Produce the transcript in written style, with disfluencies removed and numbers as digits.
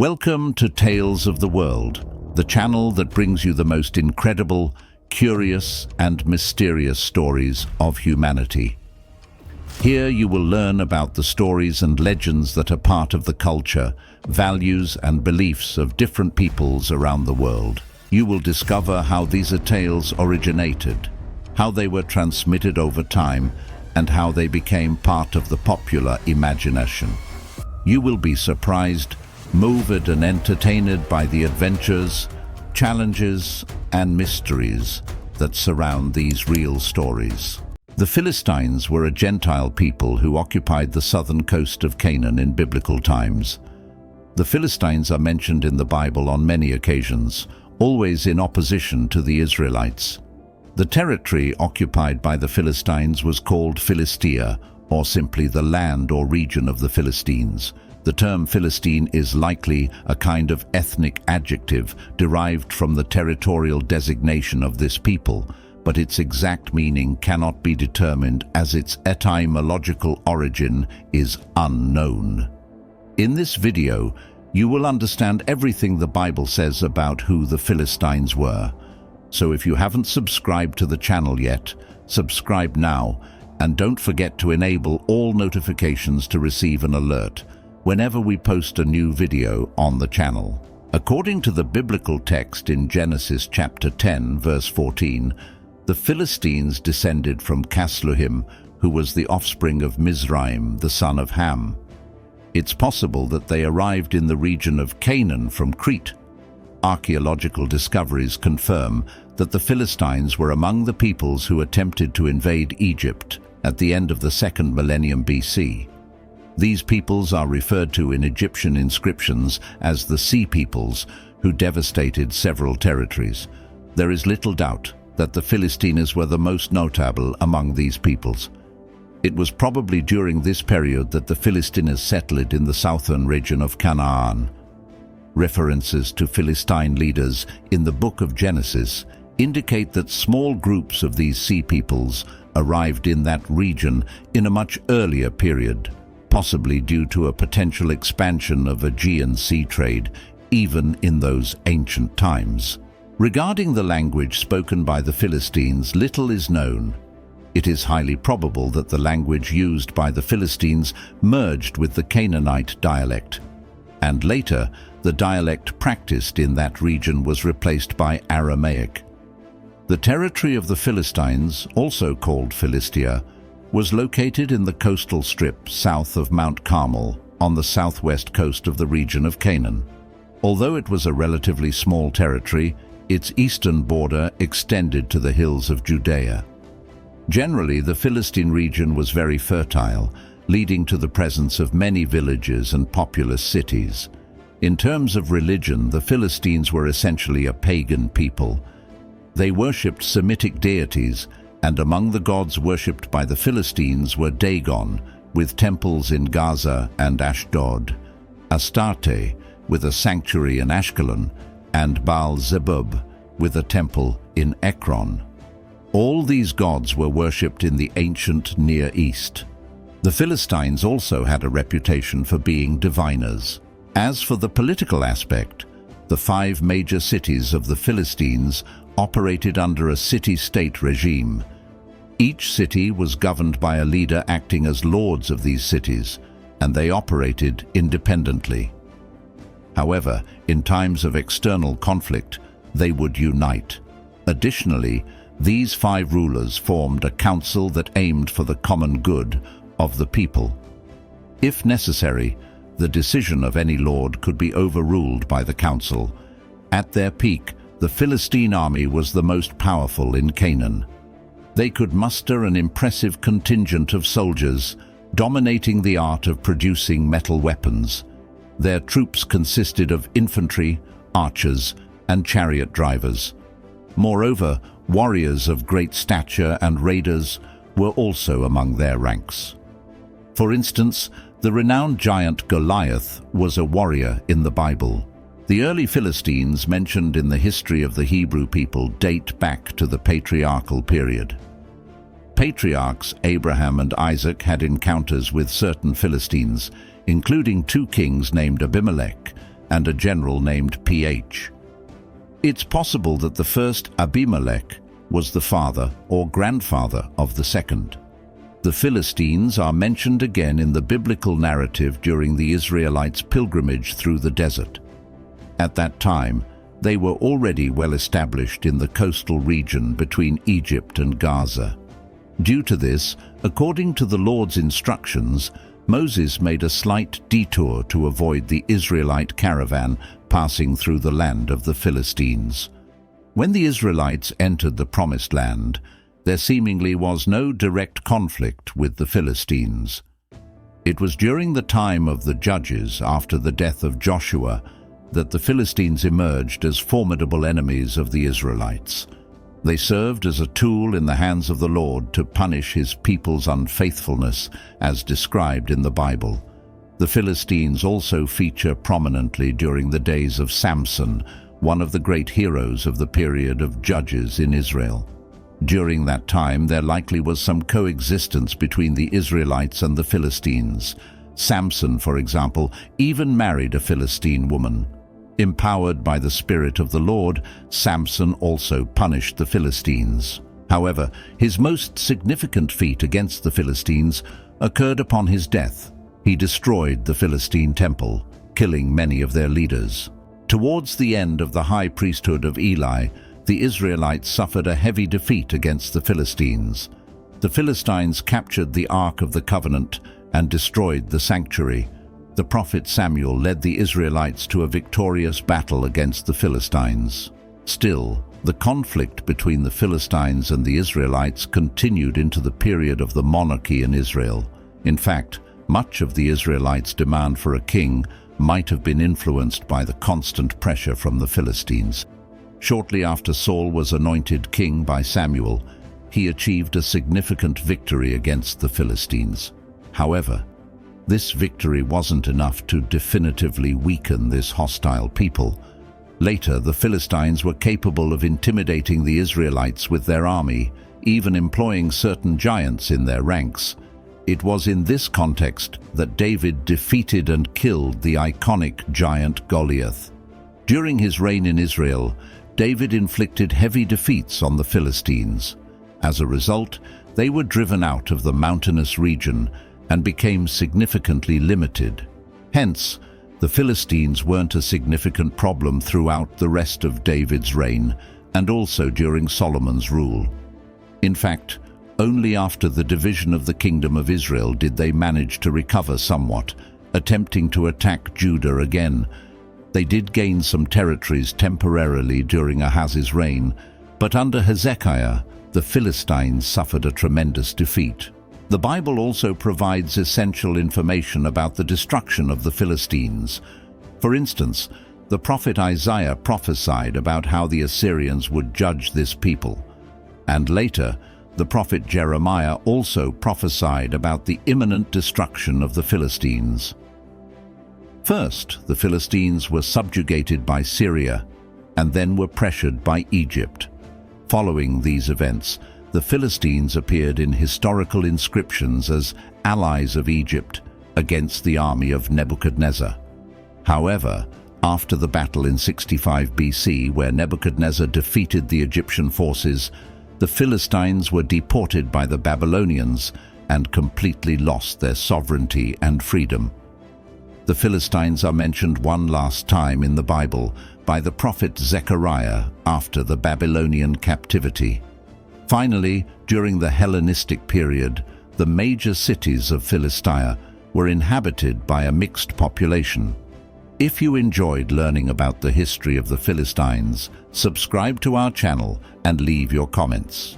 Welcome to Tales of the World, the channel that brings you the most incredible, curious, and mysterious stories of humanity. Here you will learn about the stories and legends that are part of the culture, values, and beliefs of different peoples around the world. You will discover how these tales originated, how they were transmitted over time, and how they became part of the popular imagination. You will be surprised, moved and entertained by the adventures, challenges, and mysteries that surround these real stories. The Philistines were a Gentile people who occupied the southern coast of Canaan in biblical times. The Philistines are mentioned in the Bible on many occasions, always in opposition to the Israelites. The territory occupied by the Philistines was called Philistia, or simply the land or region of the Philistines. The term Philistine is likely a kind of ethnic adjective derived from the territorial designation of this people, but its exact meaning cannot be determined as its etymological origin is unknown. In this video, you will understand everything the Bible says about who the Philistines were. So if you haven't subscribed to the channel yet, subscribe now, and don't forget to enable all notifications to receive an alert whenever we post a new video on the channel. According to the biblical text in Genesis chapter 10, verse 14, the Philistines descended from Casluhim, who was the offspring of Mizraim, the son of Ham. It's possible that they arrived in the region of Canaan from Crete. Archaeological discoveries confirm that the Philistines were among the peoples who attempted to invade Egypt at the end of the 2nd millennium BC. These peoples are referred to in Egyptian inscriptions as the Sea Peoples, who devastated several territories. There is little doubt that the Philistines were the most notable among these peoples. It was probably during this period that the Philistines settled in the southern region of Canaan. References to Philistine leaders in the book of Genesis indicate that small groups of these sea peoples arrived in that region in a much earlier period, possibly due to a potential expansion of Aegean sea trade, even in those ancient times. Regarding the language spoken by the Philistines, little is known. It is highly probable that the language used by the Philistines merged with the Canaanite dialect, and later the dialect practiced in that region was replaced by Aramaic. The territory of the Philistines, also called Philistia, was located in the coastal strip south of Mount Carmel on the southwest coast of the region of Canaan. Although it was a relatively small territory, its eastern border extended to the hills of Judea. Generally, the Philistine region was very fertile, leading to the presence of many villages and populous cities. In terms of religion, the Philistines were essentially a pagan people. They worshipped Semitic deities, and among the gods worshipped by the Philistines were Dagon, with temples in Gaza and Ashdod, Astarte, with a sanctuary in Ashkelon, and Baal-zebub, with a temple in Ekron. All these gods were worshipped in the ancient Near East. The Philistines also had a reputation for being diviners. As for the political aspect, the 5 major cities of the Philistines operated under a city-state regime. Each city was governed by a leader acting as lords of these cities, and they operated independently. However, in times of external conflict, they would unite. Additionally, these 5 rulers formed a council that aimed for the common good of the people. If necessary, the decision of any lord could be overruled by the council. At their peak, the Philistine army was the most powerful in Canaan. They could muster an impressive contingent of soldiers, dominating the art of producing metal weapons. Their troops consisted of infantry, archers, and chariot drivers. Moreover, warriors of great stature and raiders were also among their ranks. For instance, the renowned giant Goliath was a warrior in the Bible. The early Philistines mentioned in the history of the Hebrew people date back to the patriarchal period. Patriarchs Abraham and Isaac had encounters with certain Philistines, including 2 kings named Abimelech and a general named PH. It's possible that the first Abimelech was the father or grandfather of the second. The Philistines are mentioned again in the biblical narrative during the Israelites' pilgrimage through the desert. At that time, they were already well established in the coastal region between Egypt and Gaza. Due to this, according to the Lord's instructions, Moses made a slight detour to avoid the Israelite caravan passing through the land of the Philistines. When the Israelites entered the Promised Land, there seemingly was no direct conflict with the Philistines. It was during the time of the Judges, after the death of Joshua, that the Philistines emerged as formidable enemies of the Israelites. They served as a tool in the hands of the Lord to punish his people's unfaithfulness, as described in the Bible. The Philistines also feature prominently during the days of Samson, one of the great heroes of the period of Judges in Israel. During that time, there likely was some coexistence between the Israelites and the Philistines. Samson, for example, even married a Philistine woman. Empowered by the Spirit of the Lord, Samson also punished the Philistines. However, his most significant feat against the Philistines occurred upon his death. He destroyed the Philistine temple, killing many of their leaders. Towards the end of the high priesthood of Eli, the Israelites suffered a heavy defeat against the Philistines. The Philistines captured the Ark of the Covenant and destroyed the sanctuary. The prophet Samuel led the Israelites to a victorious battle against the Philistines. Still, the conflict between the Philistines and the Israelites continued into the period of the monarchy in Israel. In fact, much of the Israelites' demand for a king might have been influenced by the constant pressure from the Philistines. Shortly after Saul was anointed king by Samuel, he achieved a significant victory against the Philistines. However, this victory wasn't enough to definitively weaken this hostile people. Later, the Philistines were capable of intimidating the Israelites with their army, even employing certain giants in their ranks. It was in this context that David defeated and killed the iconic giant Goliath. During his reign in Israel, David inflicted heavy defeats on the Philistines. As a result, they were driven out of the mountainous region and became significantly limited. Hence, the Philistines weren't a significant problem throughout the rest of David's reign and also during Solomon's rule. In fact, only after the division of the kingdom of Israel did they manage to recover somewhat, attempting to attack Judah again. They did gain some territories temporarily during Ahaz's reign, but under Hezekiah, the Philistines suffered a tremendous defeat. The Bible also provides essential information about the destruction of the Philistines. For instance, the prophet Isaiah prophesied about how the Assyrians would judge this people. And later, the prophet Jeremiah also prophesied about the imminent destruction of the Philistines. First, the Philistines were subjugated by Syria and then were pressured by Egypt. Following these events, the Philistines appeared in historical inscriptions as allies of Egypt against the army of Nebuchadnezzar. However, after the battle in 65 BC, where Nebuchadnezzar defeated the Egyptian forces, the Philistines were deported by the Babylonians and completely lost their sovereignty and freedom. The Philistines are mentioned one last time in the Bible by the prophet Zechariah after the Babylonian captivity. Finally, during the Hellenistic period, the major cities of Philistia were inhabited by a mixed population. If you enjoyed learning about the history of the Philistines, subscribe to our channel and leave your comments.